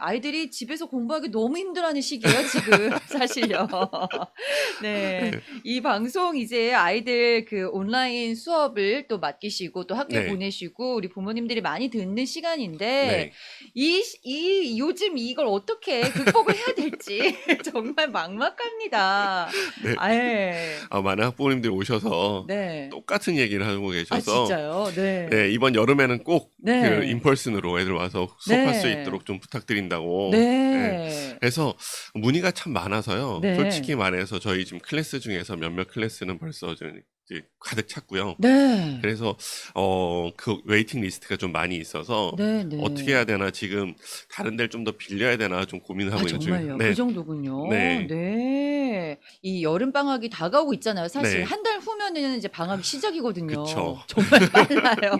아이들이 집에서 공부하기 너무 힘들어하는 시기예요, 지금 사실요. 네. 네. 이 방송 이제 아이들 그 온라인 수업을 또 맡기시고 또 학교에 네. 보내시고 우리 부모님들이 많이 듣는 시간인데 네. 요즘 이걸 어떻게 극복을 해야 될지 정말 막막합니다. 네. 예. 많은 학부모님들이 오셔서 네. 똑같은 얘기를 하고 아, 계셔서 진짜요? 네. 네, 이번 여름에는 꼭 그 네. 인펄슨으로 애들 와서 수업할 수 네. 있도록 좀 부탁드린다고. 네. 네. 그래서 문의가 참 많아서요. 네. 솔직히 말해서 저희 지금 클래스 중에서 몇몇 클래스는 벌써 이제 가득 찼고요. 네. 그래서 그 웨이팅 리스트가 좀 많이 있어서 네, 네. 어떻게 해야 되나 지금 다른 데를 좀 더 빌려야 되나 좀 고민을 하고 있는 중이에요. 정말요? 네. 그 정도군요. 네. 네. 이 여름 방학이 다가오고 있잖아요. 사실 네. 한 달 후면은 이제 방학이 시작이거든요. 그쵸. 정말 빨라요.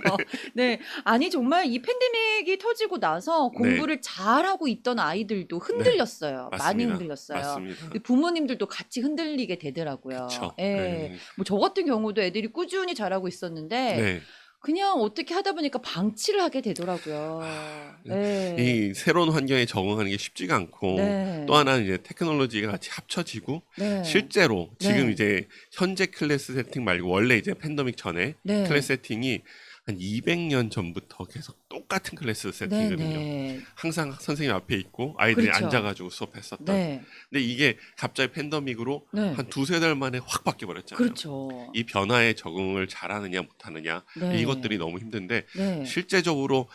네. 아니 정말 이 팬데믹이 터지고 나서 네. 공부를 잘하고 있던 아이들도 흔들렸어요. 많이 맞습니다. 흔들렸어요. 맞습니다. 근데 부모님들도 같이 흔들리게 되더라고요. 그쵸. 예. 네. 뭐 저 같은 경우도 애들이 꾸준히 잘하고 있었는데 네. 그냥 어떻게 하다 보니까 방치를 하게 되더라고요. 네. 이 새로운 환경에 적응하는 게 쉽지가 않고 네. 또 하나는 이제 테크놀로지가 같이 합쳐지고 네. 실제로 지금 네. 이제 현재 클래스 세팅 말고 원래 이제 팬데믹 전에 네. 클래스 세팅이 한 200년 전부터 계속 똑같은 클래스 세팅이거든요. 네네. 항상 선생님 앞에 있고 아이들이 그렇죠. 앉아가지고 수업했었던. 네. 근데 이게 갑자기 팬데믹으로 네. 한 두세 달 만에 확 바뀌어버렸잖아요. 그렇죠. 이 변화에 적응을 잘하느냐 못하느냐 네. 이것들이 너무 힘든데 네. 실제적으로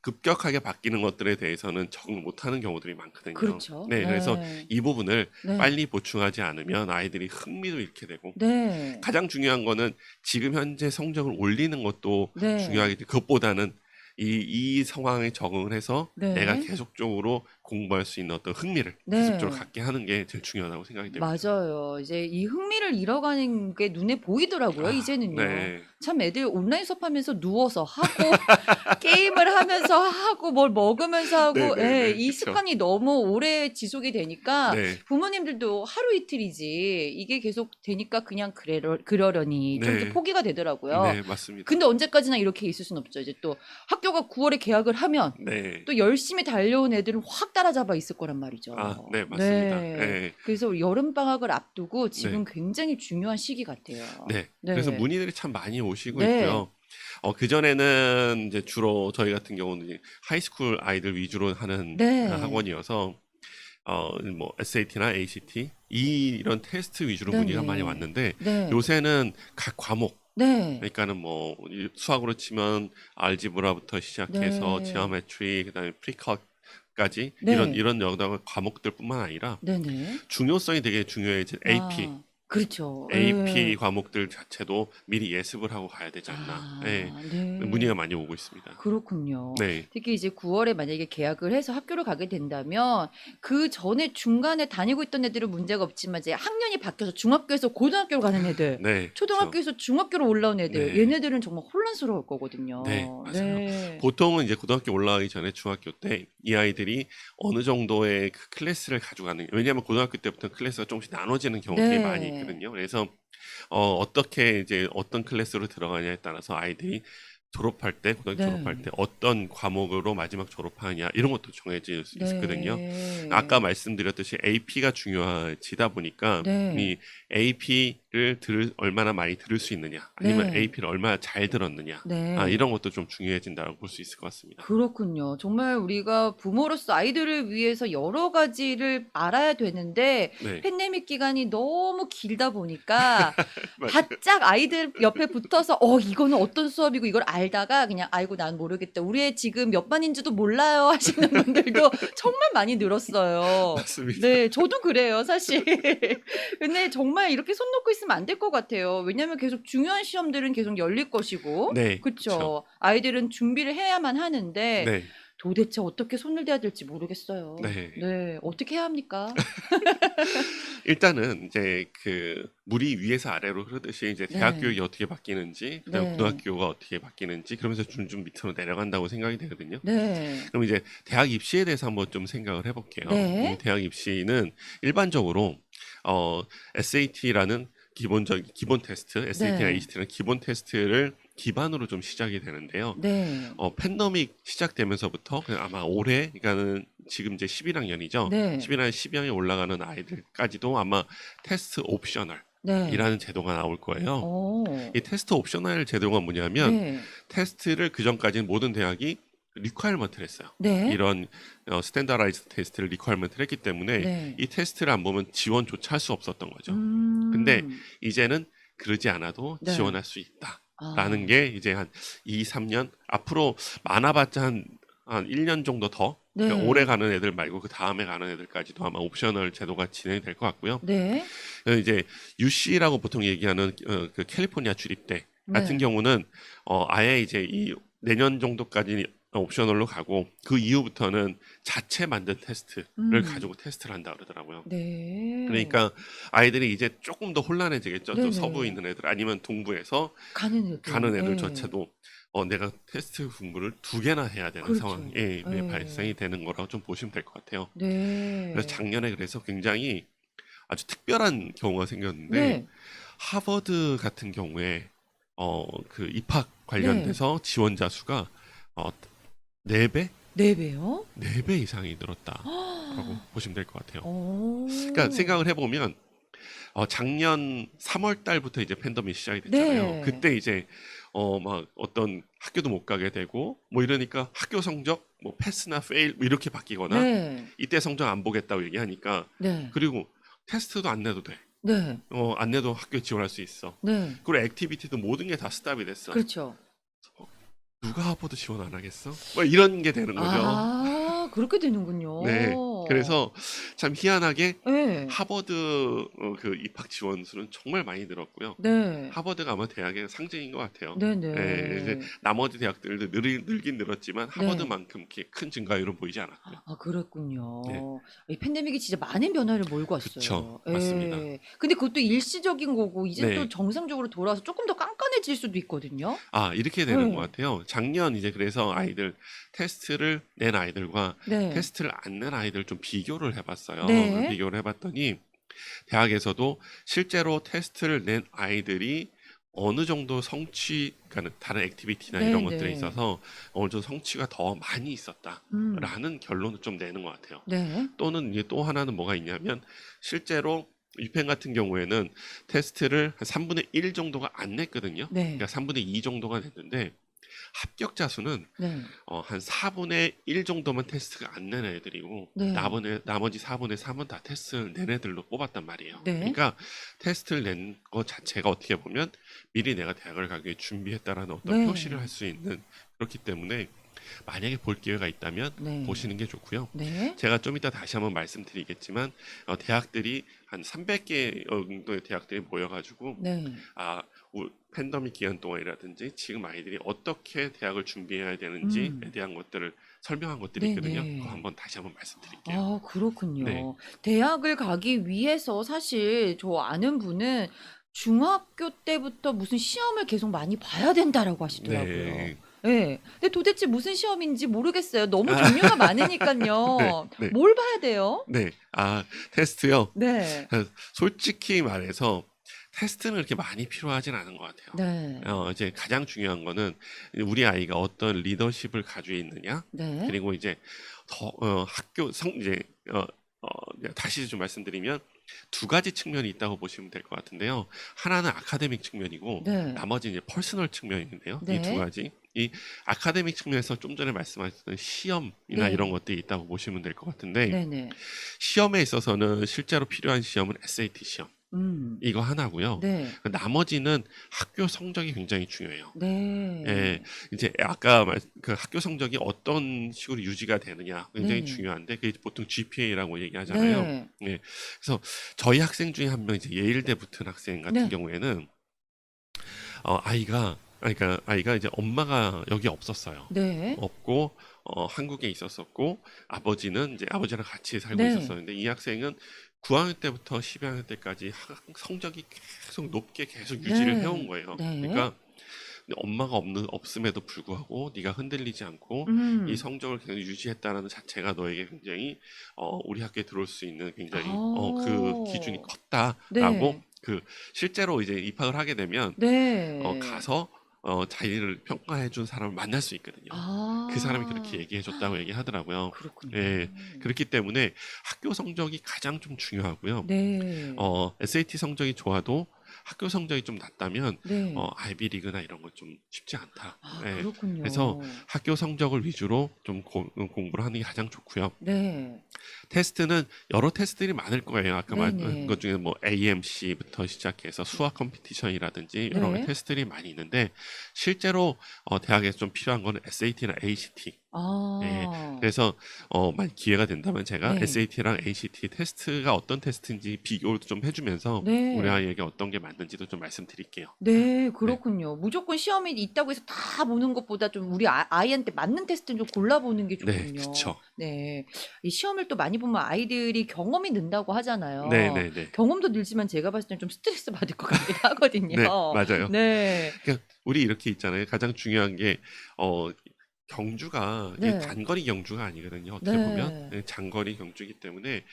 급격하게 바뀌는 것들에 대해서는 적응 못하는 경우들이 많거든요. 그렇죠. 네, 그래서 네. 이 부분을 네. 빨리 보충하지 않으면 아이들이 흥미도 잃게 되고 네. 가장 중요한 거는 지금 현재 성적을 올리는 것도 네. 중요하겠지. 그것보다는 이 상황에 적응을 해서 네. 내가 계속적으로 공부할 수 있는 어떤 흥미를 네. 계속적으로 갖게 하는 게 제일 중요하다고 생각이 됩니다. 맞아요. 이제 이 흥미를 잃어가는 게 눈에 보이더라고요, 이제는요. 네. 참 애들 온라인 수업하면서 누워서 하고 게임을 하면서 하고 뭘 먹으면서 하고 네, 예, 이 그쵸. 습관이 너무 오래 지속이 되니까 네. 부모님들도 하루 이틀이지 이게 계속 되니까 그냥 그러려니 좀 이렇게 네. 포기가 되더라고요. 네, 맞습니다. 근데 언제까지나 이렇게 있을 순 없죠. 이제 또 학교가 9월에 개학을 하면 네. 또 열심히 달려온 애들은 확 따라잡아 있을 거란 말이죠. 네, 맞습니다. 네. 네. 그래서 여름 방학을 앞두고 지금 네. 굉장히 중요한 시기 같아요. 네. 네. 그래서 문의들이 참 많이 오시고 네. 있고요. 그전에는 이제 주로 저희 같은 경우는 이제 하이스쿨 아이들 위주로 하는 네. 학원이어서 뭐 SAT나 ACT 이런 테스트 위주로 네네. 문의가 많이 왔는데 네. 요새는 각 과목 네. 그러니까는 뭐 수학으로 치면 알지브라부터 시작해서 네. 지오메트리 그다음에 프리컷까지 네. 이런 여러 과목들뿐만 아니라 네네. 중요성이 되게 중요해진 AP 그렇죠. AP 과목들 자체도 미리 예습을 하고 가야 되지 않나. 네. 네. 문의가 많이 오고 있습니다. 그렇군요. 네. 특히 이제 9월에 만약에 개학을 해서 학교를 가게 된다면 그 전에 중간에 다니고 있던 애들은 문제가 없지만 이제 학년이 바뀌어서 중학교에서 고등학교로 가는 애들, 네. 초등학교에서 중학교로 올라온 애들, 네. 얘네들은 정말 혼란스러울 거거든요. 네, 맞아요. 네. 보통은 이제 고등학교 올라가기 전에 중학교 때 이 아이들이 어느 정도의 그 클래스를 가져가는, 왜냐하면 고등학교 때부터 클래스가 조금씩 나눠지는 경우들이 네. 많이 있거든요. 그래서 어떻게 이제 어떤 클래스로 들어가냐에 따라서 아이들이 졸업할 때, 고등학교 네. 졸업할 때 어떤 과목으로 마지막 졸업하느냐 이런 것도 정해질 수 있거든요. 네. 아까 말씀드렸듯이 AP가 중요하지다 보니까 네. 이 AP를 얼마나 많이 들을 수 있느냐, 아니면 네. AP를 얼마나 잘 들었느냐, 네. 이런 것도 좀 중요해진다고 볼 수 있을 것 같습니다. 그렇군요. 정말 우리가 부모로서 아이들을 위해서 여러 가지를 알아야 되는데 네. 팬데믹 기간이 너무 길다 보니까 맞아요. 바짝 아이들 옆에 붙어서 이거는 어떤 수업이고 이걸 알다가 그냥 아이고 난 모르겠다. 우리 애 지금 몇 반인지도 몰라요 하시는 분들도 정말 많이 늘었어요. 맞습니다. 네, 저도 그래요, 사실. 근데 정말 이렇게 손 놓고 있으면 안 될 것 같아요. 왜냐하면 계속 중요한 시험들은 계속 열릴 것이고, 네, 그렇죠. 아이들은 준비를 해야만 하는데 네, 도대체 어떻게 손을 대야 될지 모르겠어요. 네. 네, 어떻게 해야 합니까? 일단은 이제 그 물이 위에서 아래로 흐르듯이 이제 대학 네. 교육이 어떻게 바뀌는지, 그다음에 네. 고등학교가 어떻게 바뀌는지, 그러면서 좀 밑으로 내려간다고 생각이 되거든요. 네, 그럼 이제 대학 입시에 대해서 한번 좀 생각을 해볼게요. 네. 대학 입시는 일반적으로 SAT라는 기본 테스트, SAT나 네. ACT라는 기본 테스트를 기반으로 좀 시작이 되는데요. 네. 팬데믹 시작되면서부터 아마 올해, 그러니까는 지금 이제 11학년이죠. 네. 11학년, 12학년 올라가는 아이들까지도 아마 테스트 옵셔널 네. 이라는 제도가 나올 거예요. 어. 이 테스트 옵셔널 제도가 뭐냐면 네. 테스트를 그 전까지는 모든 대학이 리퀘어먼트를 했어요. 네. 이런 스탠다라이즈 테스트를 리퀘어먼트를 했기 때문에 네. 이 테스트를 안 보면 지원조차 할 수 없었던 거죠. 근데 음. 이제는 그러지 않아도 네. 지원할 수 있다라는 아. 게 이제 한 2, 3년 앞으로 많아봤자 한 1년 정도 더, 그러니까 네. 올해 가는 애들 말고 그 다음에 가는 애들까지도 아마 옵셔널 제도가 진행이 될 것 같고요. 네. 이제 UC라고 보통 얘기하는 그 캘리포니아 주립대 같은 네. 경우는 아예 이제 이 내년 정도까지 옵셔널로 가고 그 이후부터는 자체 만든 테스트를 음. 가지고 테스트를 한다 그러더라고요. 네. 그러니까 아이들이 이제 조금 더 혼란해지겠죠. 또 네네. 서부에 있는 애들 아니면 동부에서 가는 애들. 가는 예. 애들조차도 내가 테스트 공부를 2개나 해야 되는 그렇죠. 상황이 예. 발생이 되는 거라고 좀 보시면 될 것 같아요. 네. 그래서 작년에 그래서 굉장히 아주 특별한 경우가 생겼는데 네. 하버드 같은 경우에 그 입학 네. 관련돼서 지원자 수가 4배? 4배요? 4배 이상이 늘었다라고 보시면 될 것 같아요. 그러니까 오. 생각을 해보면 작년 3월 달부터 이제 팬데믹이 시작이 됐잖아요. 네. 그때 이제 막 어떤 학교도 못 가게 되고 뭐 이러니까 학교 성적 뭐 패스나 페일 뭐 이렇게 바뀌거나 네. 이때 성적 안 보겠다고 얘기하니까 네. 그리고 테스트도 안 내도 돼. 네. 안 내도 학교에 지원할 수 있어. 네. 그리고 액티비티도 모든 게 다 스탑이 됐어. 그렇죠. 누가 하버드 지원 안 하겠어? 뭐 이런 게 되는 거죠. 아, 그렇게 되는군요. 네. 그래서 참 희한하게 예. 하버드 그 입학 지원 수는 정말 많이 늘었고요. 네. 하버드가 아마 대학의 상징인 것 같아요. 네네. 이제 나머지 대학들도 늘긴 늘었지만 네. 하버드만큼 이렇게 큰 증가율은 보이지 않았고요. 아, 그랬군요. 네. 이 팬데믹이 진짜 많은 변화를 몰고 왔어요. 그쵸. 맞습니다. 예. 근데 그것도 일시적인 거고 이제 또 네. 정상적으로 돌아와서 조금 더 깐깐해질 수도 있거든요. 이렇게 되는 것 네. 같아요. 작년 이제 그래서 아이들 테스트를 낸 아이들과 네. 테스트를 안 낸 아이들 좀 비교를 해봤어요. 네. 비교를 해봤더니 대학에서도 실제로 테스트를 낸 아이들이 어느 정도 그러니까 다른 액티비티나 이런 것들에 네네. 있어서 어느 정도 성취가 더 많이 있었다라는 결론을 좀 내는 것 같아요. 네. 또는 이제 또 하나는 뭐가 있냐면 실제로 유펜 같은 경우에는 테스트를 한 3분의 1 정도가 안 냈거든요. 네. 그러니까 3분의 2 정도가 냈는데 합격자 수는 네. 한 4분의 1 정도만 테스트가 안 낸 애들이고 네. 나머지 4분의 3은 다 테스트를 낸 애들로 뽑았단 말이에요. 네. 그러니까 테스트를 낸 것 자체가 어떻게 보면 미리 내가 대학을 가기 위해 준비했다라는 어떤 네. 표시를 할 수 있는, 그렇기 때문에 만약에 볼 기회가 있다면 네. 보시는 게 좋고요. 네. 제가 좀 이따 다시 한번 말씀드리겠지만 대학들이 한 300개 정도의 대학들이 모여가지고 네. 팬데믹 기간 동안이라든지 지금 아이들이 어떻게 대학을 준비해야 되는지에 대한 것들을 설명한 것들이 있거든요. 네네. 그거 다시 한번 말씀드릴게요. 아, 그렇군요. 네. 대학을 가기 위해서 사실 저 아는 분은 중학교 때부터 무슨 시험을 계속 많이 봐야 된다라고 하시더라고요. 네. 예. 근데 도대체 무슨 시험인지 모르겠어요. 너무 종류가 많으니까요. 네. 뭘 봐야 돼요? 네. 테스트요. 네. 솔직히 말해서 테스트는 그렇게 많이 필요하진 않은 것 같아요. 네. 이제 가장 중요한 거는 우리 아이가 어떤 리더십을 가지고 있느냐, 네. 그리고 이제 학교 이제 다시 좀 말씀드리면 2가지 측면이 있다고 보시면 될 것 같은데요. 하나는 아카데믹 측면이고 네. 나머지 이제 퍼스널 측면인데요. 이 네. 2가지. 이 아카데믹 측면에서 좀 전에 말씀하셨던 시험이나 네. 이런 것들이 있다고 보시면 될 것 같은데 네네. 시험에 있어서는 실제로 필요한 시험은 SAT 시험. 이거 하나고요. 네. 나머지는 학교 성적이 굉장히 중요해요. 네. 예, 이제 아까 그 학교 성적이 어떤 식으로 유지가 되느냐 굉장히 네. 중요한데 그게 보통 GPA라고 얘기하잖아요. 네. 예, 그래서 저희 학생 중에 한 명 이제 예일대 붙은 학생 같은 네. 경우에는 아이가 이제 엄마가 여기 없었어요. 네. 없고 한국에 있었었고 아버지랑 같이 살고 네. 있었었는데 이 학생은 9학년 때부터 12학년 때까지 성적이 계속 높게 계속 유지를 네. 해온 거예요. 네. 그러니까 엄마가 없음에도 불구하고 네가 흔들리지 않고 이 성적을 계속 유지했다는 자체가 너에게 굉장히 우리 학교에 들어올 수 있는 굉장히 그 기준이 컸다라고 네. 실제로 이제 입학을 하게 되면 네. 가서 자기를 평가해 준 사람을 만날 수 있거든요. 그 사람이 그렇게 얘기해 줬다고 얘기하더라고요. 그렇군요. 예, 그렇기 때문에 학교 성적이 가장 좀 중요하고요. 네. SAT 성적이 좋아도 학교 성적이 좀 낮다면 네. 아이비리그나 이런 건 좀 쉽지 않다. 예, 그렇군요. 그래서 학교 성적을 위주로 좀 공부를 하는 게 가장 좋고요. 네. 테스트는 여러 테스트들이 많을 거예요. 아까 말한 네네. 것 중에 뭐 AMC부터 시작해서 수학 컴피티션이라든지 여러 가지 네. 테스트들이 많이 있는데 실제로 대학에서 좀 필요한 거는 SAT나 ACT. 예, 아. 그래서 만약 기회가 된다면 제가 네. SAT랑 ACT 테스트가 어떤 테스트인지 비교를 좀 해주면서 우리 네. 아이에게 어떤 게 맞는지도 좀 말씀드릴게요. 네. 네, 그렇군요. 무조건 시험이 있다고 해서 다 보는 것보다 좀 우리 아이한테 맞는 테스트는 좀 골라보는 게 네, 좋군요. 그쵸. 네. 이 시험을 또 많이 보면 아이들이 경험이 는다고 네, 하잖아요. 네, 네. 경험도 늘지만 제가 봤을 땐 좀 스트레스 받을 것 같기도 하거든요. 네, 맞아요. 네. 그러니까 우리 이렇게 있잖아요. 가장 중요한 게 경주가 이게 네. 단거리 경주가 아니거든요. 어떻게 보면 네. 장거리 경주이기 때문에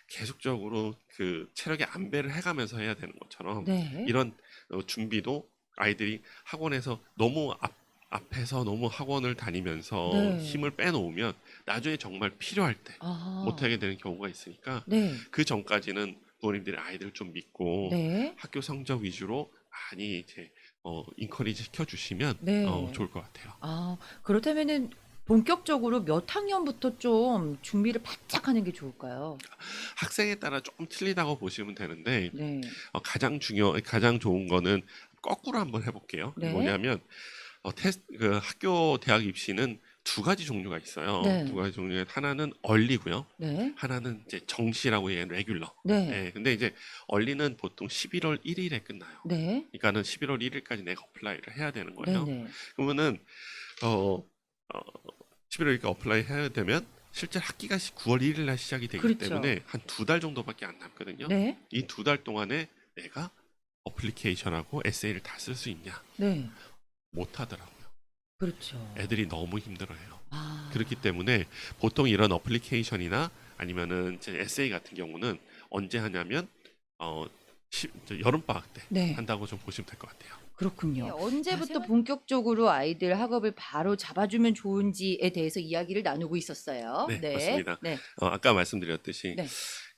계속적으로 그 체력의 안배를 해가면서 해야 되는 것처럼 네. 이런 준비도 아이들이 학원에서 너무 앞에서 너무 학원을 다니면서 네. 힘을 빼놓으면 나중에 정말 필요할 때 아. 못하게 되는 경우가 있으니까 네. 그 전까지는 부모님들이 아이들 좀 믿고 네. 학교 성적 위주로 많이 이제 인커리지 시켜주시면 네. 좋을 것 같아요. 그렇다면은 본격적으로 몇 학년부터 좀 준비를 바짝 하는 게 좋을까요? 학생에 따라 조금 틀리다고 보시면 되는데 네. 가장 좋은 거는 거꾸로 한번 해볼게요. 네. 뭐냐면 그 학교 대학 입시는 두 가지 종류가 있어요. 네. 두 가지 종류에 하나는 얼리고요. 네. 하나는 이제 정시라고 얘기하는 레귤러. 네. 예, 근데 이제 얼리는 보통 11월 1일에 끝나요. 네. 그러니까는 11월 1일까지 내가 어플라이를 해야 되는 거예요. 네네. 그러면은 어, 11월 1일까지 어플라이 해야 되면 실제 학기가 9월 1일 날 시작이 되기 그렇죠. 때문에 한 두 달 정도밖에 안 남거든요. 네. 이 두 달 동안에 내가 어플리케이션하고 에세이를 다 쓸 수 있냐? 네. 못 하더라고요. 그렇죠. 애들이 너무 힘들어해요. 아. 그렇기 때문에 보통 이런 어플리케이션이나 아니면은 이제 에세이 같은 경우는 언제 하냐면 여름 방학 때 네. 한다고 좀 보시면 될 것 같아요. 그렇군요. 언제부터 본격적으로 아이들 학업을 바로 잡아주면 좋은지에 대해서 이야기를 나누고 있었어요. 네, 네. 맞습니다. 네. 아까 말씀드렸듯이 네.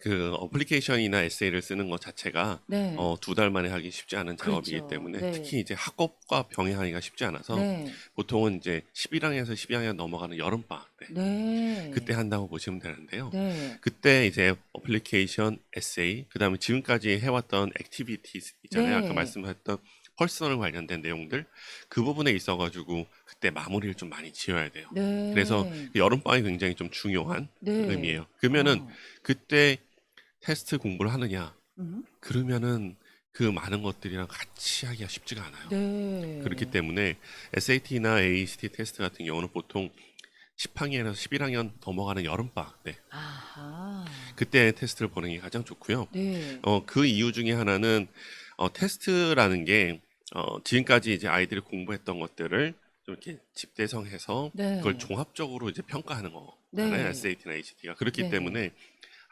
그 어플리케이션이나 에세이를 쓰는 것 자체가 네. 두 달 만에 하기 쉽지 않은 작업이기 그렇죠. 때문에 네. 특히 이제 학업과 병행하기가 쉽지 않아서 네. 보통은 이제 11학년에서 12학년 넘어가는 여름 방학 때 네. 그때 한다고 보시면 되는데요. 네. 그때 이제 어플리케이션, 에세이, 그다음에 지금까지 해왔던 액티비티스 있잖아요. 네. 아까 말씀하셨던 퍼스널 관련된 내용들 그 부분에 있어가지고 그때 마무리를 좀 많이 지어야 돼요. 네. 그래서 여름방학이 굉장히 좀 중요한 네. 의미예요. 그러면은 아. 그때 테스트 공부를 하느냐? 음. 그러면은 그 많은 것들이랑 같이 하기가 쉽지가 않아요. 네. 그렇기 때문에 SAT나 ACT 테스트 같은 경우는 보통 10학년에서 11학년 넘어가는 여름방학 때 아하. 그때 테스트를 보는 게 가장 좋고요. 네. 그 이유 중에 하나는 테스트라는 게 지금까지 이제 아이들이 공부했던 것들을 좀 이렇게 집대성해서 네. 그걸 종합적으로 이제 평가하는 거잖아요. 네. SAT나 ACT가 그렇기 네. 때문에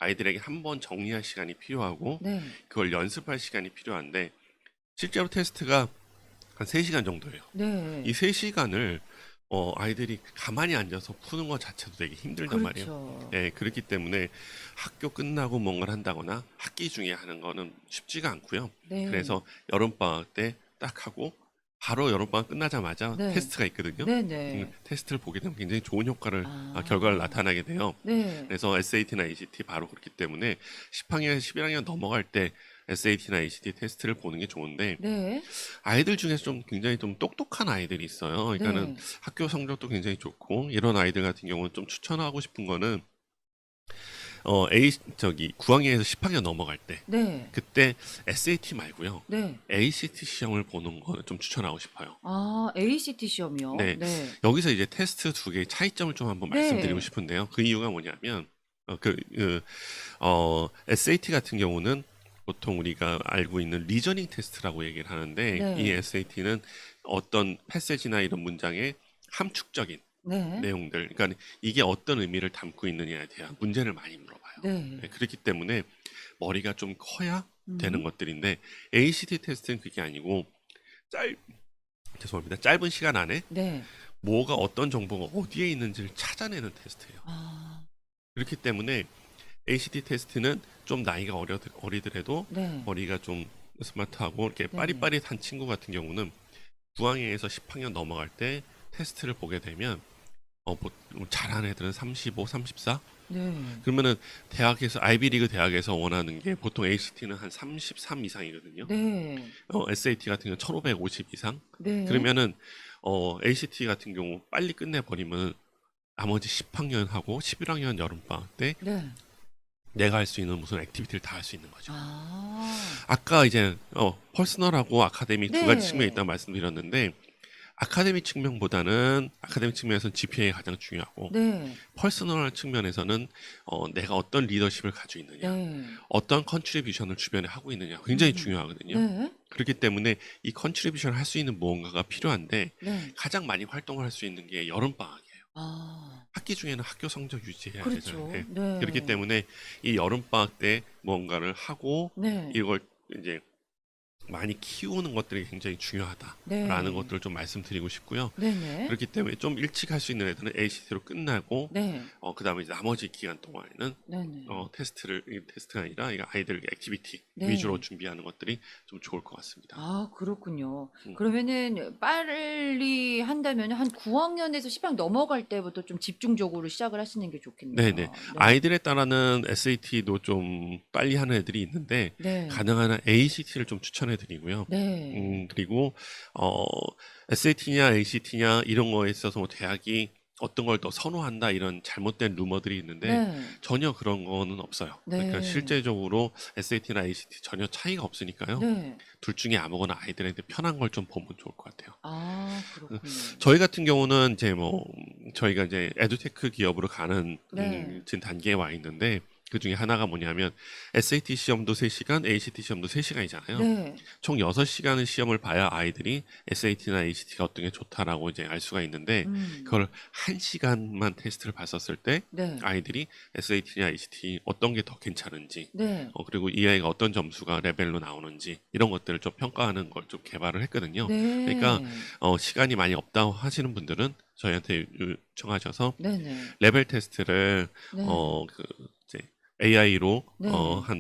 아이들에게 한번 정리할 시간이 필요하고 네. 그걸 연습할 시간이 필요한데 실제로 테스트가 한 3시간 정도예요. 네. 이 3시간을 아이들이 가만히 앉아서 푸는 것 자체도 되게 힘들단 말이에요. 그렇죠. 예, 그렇기 때문에 학교 끝나고 뭔가를 한다거나 학기 중에 하는 거는 쉽지가 않고요. 네. 그래서 여름방학 때 딱 하고 바로 여름방학 끝나자마자 네. 테스트가 있거든요. 네네. 테스트를 보게 되면 굉장히 좋은 효과를 아. 결과를 나타나게 돼요. 네. 그래서 SAT나 ACT 바로 그렇기 때문에 10학년, 11학년 넘어갈 때 SAT나 ACT 테스트를 보는 게 좋은데 네. 아이들 중에서 좀 굉장히 좀 똑똑한 아이들이 있어요. 그러니까는 네. 학교 성적도 굉장히 좋고 이런 아이들 같은 경우는 좀 추천하고 싶은 거는 9학년에서 10학년 넘어갈 때 네. 그때 SAT 말고요. 네. ACT 시험을 보는 거는 좀 추천하고 싶어요. 아, ACT 시험이요? 네. 네. 여기서 이제 테스트 두 개의 차이점을 좀 한번 네. 말씀드리고 싶은데요. 그 이유가 뭐냐면 SAT 같은 경우는 보통 우리가 알고 있는 리저닝 테스트라고 얘기를 하는데 네. 이 SAT는 어떤 패세지나 이런 문장의 함축적인 네. 내용들, 그러니까 이게 어떤 의미를 담고 있느냐에 대한 문제를 많이 물어봐요. 네. 네, 그렇기 때문에 머리가 좀 커야 되는 음. 것들인데 ACT 테스트는 그게 아니고 죄송합니다. 짧은 시간 안에 네. 뭐가 어떤 정보가 어디에 있는지를 찾아내는 테스트예요. 아. 그렇기 때문에 ACT 테스트는 좀 나이가 어리더라도 네. 머리가 좀 스마트하고 이렇게 네네. 빠릿빠릿한 친구 같은 경우는 9학년에서 10학년 넘어갈 때 테스트를 보게 되면 잘하는 애들은 35, 34? 네. 그러면은 대학에서 아이비리그 대학에서 원하는 게 보통 ACT는 한 33 이상이거든요. 네. SAT 같은 경우는 1550 이상. 네. 그러면은 ACT 같은 경우 빨리 끝내버리면 나머지 10학년 하고 11학년 여름방학 때 네. 내가 할 수 있는 무슨 액티비티를 다 할 수 있는 거죠. 아. 아까 이제 퍼스널하고 아카데미 두 가지 네. 측면이 있다고 말씀드렸는데 아카데미 측면에서는 GPA가 가장 중요하고 네. 퍼스널 측면에서는 내가 어떤 리더십을 가지고 있느냐, 네. 어떤 컨트리뷰션을 주변에 하고 있느냐 굉장히 음. 중요하거든요. 네. 그렇기 때문에 이 컨트리뷰션을 할 수 있는 무언가가 필요한데 네. 가장 많이 활동을 할 수 있는 게 여름방학이에요. 아. 학기 중에는 학교 성적 유지해야 그렇죠. 되잖아요. 예. 네. 그렇기 때문에 이 여름방학 때 뭔가를 하고 네. 이걸 이제 많이 키우는 것들이 굉장히 중요하다라는 네. 것들을 좀 말씀드리고 싶고요. 네네. 그렇기 때문에 좀 일찍 할 수 있는 애들은 ACT로 끝나고 네. 그다음에 이제 나머지 기간 동안에는 네네. 테스트가 아니라 이거 아이들 액티비티 네. 위주로 준비하는 것들이 좀 좋을 것 같습니다. 아, 그렇군요. 음. 그러면은 빨리 한다면 한 9학년에서 10학년 넘어갈 때부터 좀 집중적으로 시작을 하시는 게 좋겠네요. 네네. 네. 아이들에 따라는 SAT도 좀 빨리 하는 애들이 있는데 네. 가능한 한 ACT를 좀 추천해 드리고요. 네. 그리고 SAT냐 ACT냐 이런 거에 있어서 뭐 대학이 어떤 걸 더 선호한다 이런 잘못된 루머들이 있는데 네. 전혀 그런 거는 없어요. 그러니까 네. 실제적으로 SAT나 ACT 전혀 차이가 없으니까요. 네. 둘 중에 아무거나 아이들한테 편한 걸 좀 보면 좋을 것 같아요. 아, 그렇군요. 저희 같은 경우는 이제 저희가 이제 에듀테크 기업으로 가는 네. 지금 단계에 와 있는데 그 중에 하나가 뭐냐면 SAT 시험도 3시간, ACT 시험도 3시간이잖아요. 네. 총 6시간의 시험을 봐야 아이들이 SAT나 ACT가 어떤 게 좋다라고 이제 알 수가 있는데 그걸 1시간만 테스트를 봤었을 때 네. 아이들이 SAT나 ACT 어떤 게 더 괜찮은지 네. 그리고 이 아이가 어떤 점수가 레벨로 나오는지 이런 것들을 좀 평가하는 걸 좀 개발을 했거든요. 네. 그러니까 시간이 많이 없다고 하시는 분들은 저희한테 요청하셔서 네네. 레벨 테스트를 네. 이제 AI로 네.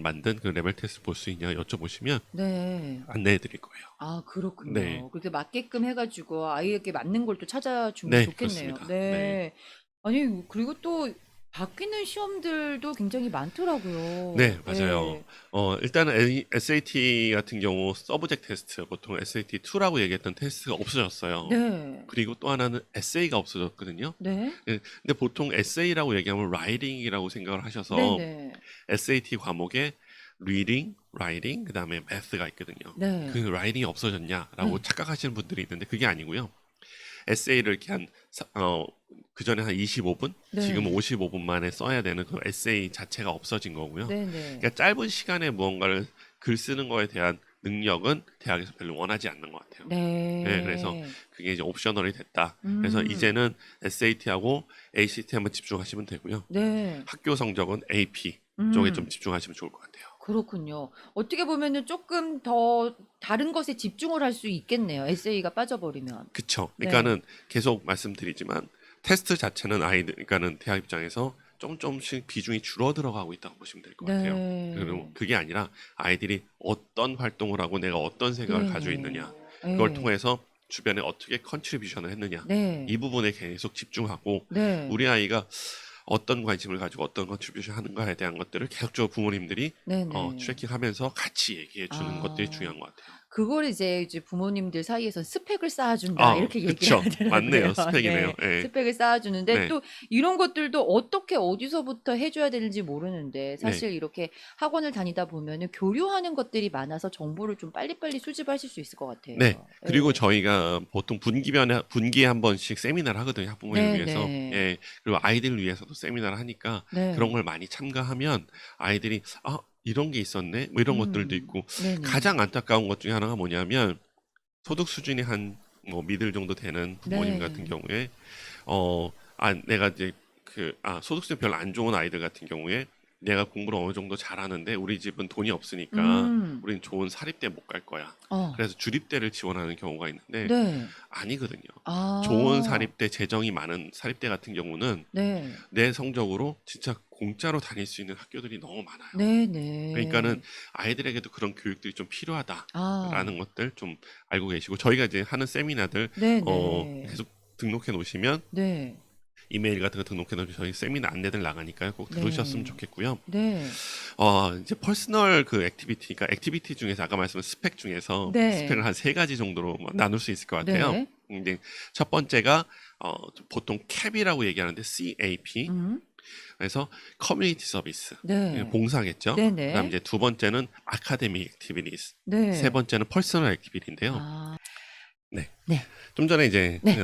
만든 그 레벨 테스트 볼 수 있냐 여쭤보시면 네. 안내해 드릴 거예요. 아, 그렇군요. 네. 그렇게 맞게끔 해가지고 아이에게 맞는 걸 또 찾아주면 네, 좋겠네요. 그렇습니다. 네. 네. 아니, 그리고 또 바뀌는 시험들도 굉장히 많더라고요. 네, 맞아요. 네. 일단은 SAT 같은 경우 서브젝트 테스트, 보통 SAT2라고 얘기했던 테스트가 없어졌어요. 네. 그리고 또 하나는 에세이가 없어졌거든요. 네. 근데 보통 에세이라고 얘기하면 라이팅이라고 생각을 하셔서 네네. SAT 과목에 리딩, 라이팅, 그다음에 매스가 있거든요. 네. 그 라이팅이 없어졌냐라고 네. 착각하시는 분들이 있는데 그게 아니고요. 에세이를 이렇게 그 전에 한 25분, 네. 지금 55분 만에 써야 되는 그 에세이 자체가 없어진 거고요. 네네. 그러니까 짧은 시간에 무언가를 글 쓰는 거에 대한 능력은 대학에서 별로 원하지 않는 것 같아요. 네. 네, 그래서 그게 이제 옵셔널이 됐다. 그래서 이제는 SAT하고 ACT 한번 집중하시면 되고요. 네. 학교 성적은 AP 쪽에 좀 집중하시면 좋을 것 같아요. 그렇군요. 어떻게 보면은 조금 더 다른 것에 집중을 할 수 있겠네요. 에세이가 빠져버리면. 그쵸. 네. 그러니까는 계속 말씀드리지만 테스트 자체는 그러니까는 대학 입장에서 조금씩 비중이 줄어들어가고 있다고 보시면 될 것 같아요. 네. 그리고 그게 아니라 아이들이 어떤 활동을 하고 내가 어떤 생각을 네. 가지고 있느냐 그걸 네. 통해서 주변에 어떻게 컨트리뷰션을 했느냐 네. 이 부분에 계속 집중하고 네. 우리 아이가 어떤 관심을 가지고 어떤 컨트리뷰션 하는가에 대한 것들을 계속적으로 부모님들이 네네. 트래킹하면서 같이 얘기해 주는 것들이 중요한 것 같아요. 그걸 이제 부모님들 사이에서 스펙을 쌓아준다 이렇게 얘기를 그쵸. 하더라고요. 맞네요. 스펙이네요. 네. 네. 스펙을 쌓아주는데 네. 또 이런 것들도 어떻게 어디서부터 해줘야 되는지 모르는데 사실 이렇게 학원을 다니다 보면은 교류하는 것들이 많아서 정보를 좀 빨리빨리 수집하실 수 있을 것 같아요. 네. 그리고 네. 저희가 보통 분기에 한 번씩 세미나를 하거든요. 학부모님을 네, 위해서. 네. 예. 그리고 아이들을 위해서도 세미나를 하니까 네. 그런 걸 많이 참가하면 아이들이 이런 게 있었네. 뭐 이런 것들도 있고 네네. 가장 안타까운 것 중에 하나가 뭐냐면 소득 수준이 한 미들 정도 되는 부모님 네. 같은 경우에 내가 이제 소득 수준이 별로 안 좋은 아이들 같은 경우에 내가 공부를 어느 정도 잘하는데 우리 집은 돈이 없으니까 우리는 좋은 사립대 못 갈 거야. 그래서 주립대를 지원하는 경우가 있는데 네. 아니거든요. 좋은 아. 사립대, 재정이 많은 사립대 같은 경우는 네. 내 성적으로 진짜 공짜로 다닐 수 있는 학교들이 너무 많아요. 네네. 그러니까는 아이들에게도 그런 교육들이 좀 아. 필요하다라는 것들 좀 알고 계시고 저희가 이제 하는 세미나들 네네. 계속 등록해 놓으시면 네. 이메일 같은 거 등록해 놓으면 저희 세미나 안내들 나가니까요. 꼭 들으셨으면 네. 좋겠고요. 네. 이제 퍼스널 그 액티비티가 액티비티 중에서 아까 말씀한 스펙 중에서 네. 스펙을 한 3가지 정도로 나눌 수 있을 것 같아요. 네. 이제 첫 번째가 보통 CAP이라고 얘기하는데 CAP. 그래서 커뮤니티 서비스, 네. 봉사겠죠. 네네. 그다음 이제 두 번째는 아카데믹 액티비티스, 네. 세 번째는 퍼스널 액티비티인데요. 아. 네. 네. 좀 전에 이제 네.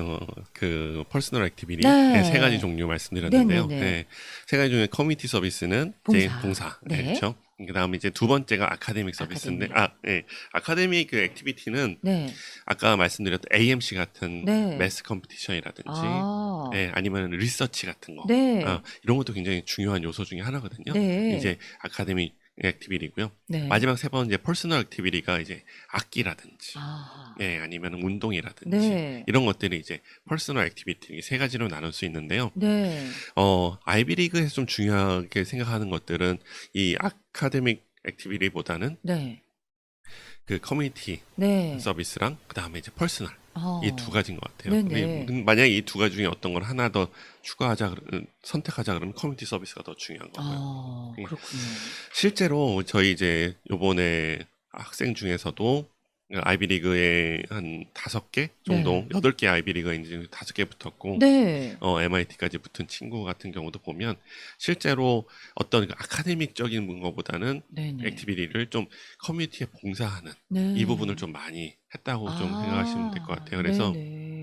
그 퍼스널 액티비티 네. 3가지 종류 말씀드렸는데요. 네네네. 네. 3가지 중에 커뮤니티 서비스는 이제 봉사, 네. 그렇죠. 그다음에 이제 두 번째가 아카데믹 서비스인데, 아카데믹 그 액티비티는 네. 아까 말씀드렸던 AMC 같은 네. 매스 컴피티션이라든지, 아. 아니면 리서치 같은 거, 네. 이런 것도 굉장히 중요한 요소 중에 하나거든요. 네. 이제 아카데믹 액티비티고요. 네. 마지막 세 번째 퍼스널 액티비티가 이제 악기라든지, 아. 아니면 운동이라든지 네. 이런 것들이 이제 퍼스널 액티비티 3가지로 나눌 수 있는데요. 네. 아이비리그에서 좀 중요하게 생각하는 것들은 이 아카데믹 액티비티보다는 네. 그 커뮤니티 네. 서비스랑 그 다음에 이제 퍼스널 이 두 가지인 것 같아요. 네네. 만약에 이 두 가지 중에 어떤 걸 하나 더 선택하자 그러면 커뮤니티 서비스가 더 중요한 거고요. 그렇군요. 실제로 저희 이제 요번에 학생 중에서도 아이비리그에 한 5개 정도, 8개 아이비리그가 이제 5개 붙었고, 네. MIT까지 붙은 친구 같은 경우도 보면 실제로 어떤 그 아카데믹적인 것보다는 네네. 액티비티를 좀 커뮤니티에 봉사하는 네. 이 부분을 좀 많이 했다고 좀 생각하시면 될 것 같아요. 그래서 네네.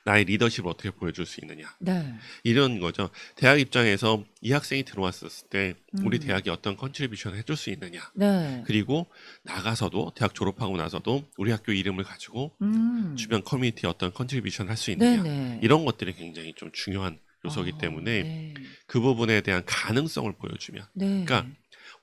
나의 리더십을 어떻게 보여줄 수 있느냐. 네. 이런 거죠. 대학 입장에서 이 학생이 들어왔었을 때 우리 대학이 어떤 컨트리뷰션을 해줄 수 있느냐. 네. 그리고 나가서도 대학 졸업하고 나서도 우리 학교 이름을 가지고 주변 커뮤니티에 어떤 컨트리뷰션을 할 수 있느냐. 네네. 이런 것들이 굉장히 좀 중요한 요소이기 때문에 네. 그 부분에 대한 가능성을 보여주면 네. 그러니까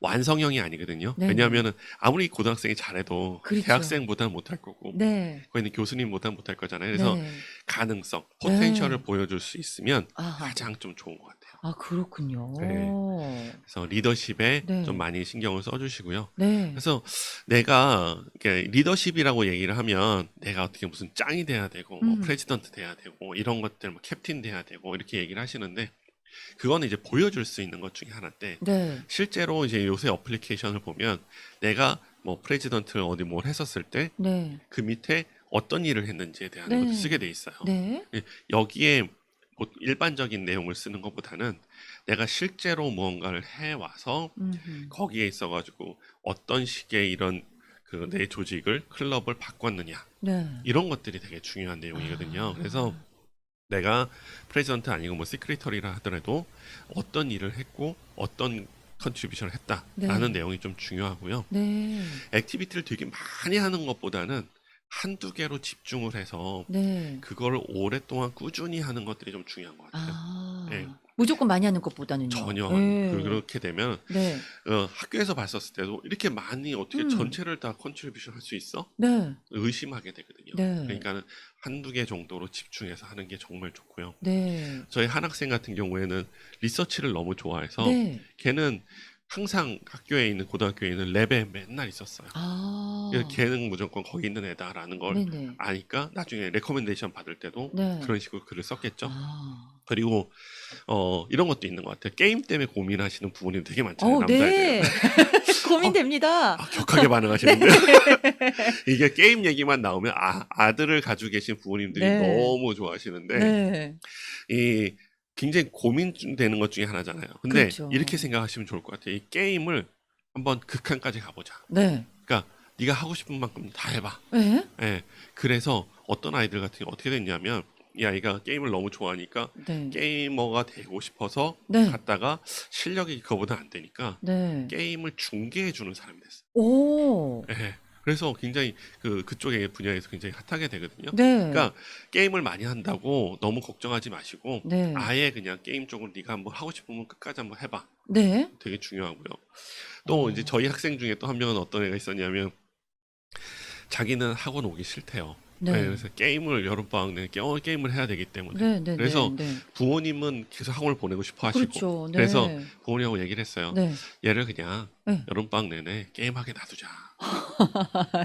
완성형이 아니거든요. 네네. 왜냐하면 아무리 고등학생이 잘해도 그렇죠. 대학생보다는 못할 거고 네. 거기 있는 교수님보다는 못할 거잖아요. 그래서 네. 가능성, 포텐셜을 네. 보여줄 수 있으면 아하. 가장 좀 좋은 것 같아요. 그렇군요. 네. 그래서 리더십에 네. 좀 많이 신경을 써주시고요. 네. 그래서 내가 이렇게 리더십이라고 얘기를 하면 내가 어떻게 무슨 짱이 돼야 되고 뭐 프레지던트 돼야 되고 이런 것들 뭐 캡틴 돼야 되고 이렇게 얘기를 하시는데 그거는 이제 보여줄 수 있는 것 중에 하나인데 네. 실제로 이제 요새 어플리케이션을 보면 내가 뭐 프레지던트를 어디 뭘 했었을 때 네. 그 밑에 어떤 일을 했는지에 대한 네. 것도 쓰게 돼 있어요. 네. 여기에 일반적인 내용을 쓰는 것보다는 내가 실제로 무언가를 해와서 거기에 있어가지고 어떤 식의 이런 그 내 조직을 클럽을 바꿨느냐 네. 이런 것들이 되게 중요한 내용이거든요. 그래서 내가 프레지던트 아니고 뭐 시크리터리라 하더라도 어떤 일을 했고 어떤 컨트리뷰션을 했다라는 내용이 좀 중요하고요. 네. 액티비티를 되게 많이 하는 것보다는 한두 개로 집중을 해서 네. 그걸 오랫동안 꾸준히 하는 것들이 좀 중요한 것 같아요. 네. 무조건 많이 하는 것보다는요. 전혀 네. 그렇게 되면 네. 학교에서 봤었을 때도 이렇게 많이 어떻게 전체를 다 컨트리뷰션 할 수 있어? 네. 의심하게 되거든요. 네. 그러니까 한두 개 정도로 집중해서 하는 게 정말 좋고요. 네. 저희 한 학생 같은 경우에는 리서치를 너무 좋아해서 네. 걔는 항상 학교에 있는 고등학교에 있는 랩에 맨날 있었어요. 그래서 걔는 무조건 거기 있는 애다라는 걸 네네. 아니까 나중에 레코멘데이션 받을 때도 네. 그런 식으로 글을 썼겠죠. 그리고 이런 것도 있는 것 같아요. 게임 때문에 고민하시는 부분이 되게 많잖아요. 남자애들. 네. 고민됩니다. 격하게 반응하시는데 이게 게임 얘기만 나오면 아들을 가지고 계신 부모님들이 네. 너무 좋아하시는데 네. 이 굉장히 고민되는 것 중에 하나잖아요. 근데 그렇죠. 이렇게 생각하시면 좋을 것 같아요. 이 게임을 한번 극한까지 가보자. 네. 그러니까 네가 하고 싶은 만큼 다 해봐. 네. 예. 그래서 어떤 아이들 같은 경우 어떻게 됐냐면 이 아이가 게임을 너무 좋아하니까 네. 게이머가 되고 싶어서 네. 갔다가 실력이 그거보다 안 되니까 네. 게임을 중계해 주는 사람이 됐어요. 오. 예. 그래서 굉장히 그쪽의 분야에서 굉장히 핫하게 되거든요. 네. 그러니까 게임을 많이 한다고 너무 걱정하지 마시고 네. 아예 그냥 게임 쪽으로 네가 한번 하고 싶으면 끝까지 한번 해봐. 네. 되게 중요하고요. 또 이제 저희 학생 중에 또 한 명은 어떤 애가 있었냐면 자기는 학원 오기 싫대요. 네. 그래서 게임을 여름방학 내내 게임을 해야 되기 때문에. 네, 네, 그래서 네, 네. 부모님은 계속 학원을 보내고 싶어 하시고 그렇죠. 네. 그래서 부모님하고 얘기를 했어요. 네. 얘를 그냥 네. 여름방학 내내 게임하게 놔두자.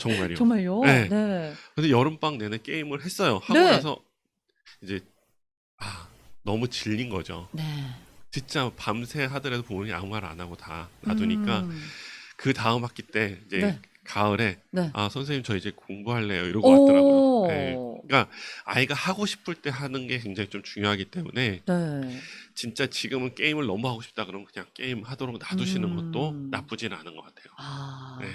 정말요. 정말요? 네. 네. 근데 여름방학 내내 게임을 했어요. 하고 네. 나서 이제 너무 질린 거죠. 네. 진짜 밤새 하더라도 부모님이 아무 말 안 하고 다 놔두니까 그 다음 학기 때 이제 네. 가을에 네. 선생님 저 이제 공부할래요 이러고 왔더라고요. 오. 네. 그러니까 아이가 하고 싶을 때 하는 게 굉장히 좀 중요하기 때문에 네. 진짜 지금은 게임을 너무 하고 싶다 그러면 그냥 게임 하도록 놔두시는 것도 나쁘지는 않은 것 같아요. 아. 네.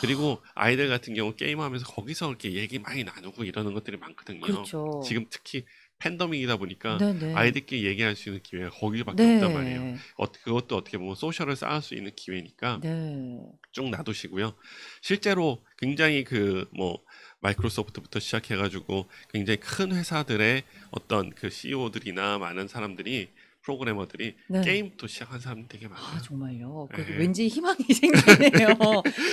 그리고 아이들 같은 경우 게임하면서 거기서 이렇게 얘기 많이 나누고 이러는 것들이 많거든요. 그렇죠. 지금 특히 팬데믹이다 보니까 네네. 아이들끼리 얘기할 수 있는 기회가 거기밖에 네. 없단 말이에요. 그것도 어떻게 보면 소셜을 쌓을 수 있는 기회니까 네. 쭉 놔두시고요. 실제로 굉장히 마이크로소프트부터 시작해가지고 굉장히 큰 회사들의 어떤 그 CEO들이나 많은 사람들이 프로그래머들이 네. 게임부터 시작한 사람이 되게 많아요. 아, 정말요. 네. 왠지 희망이 생기네요.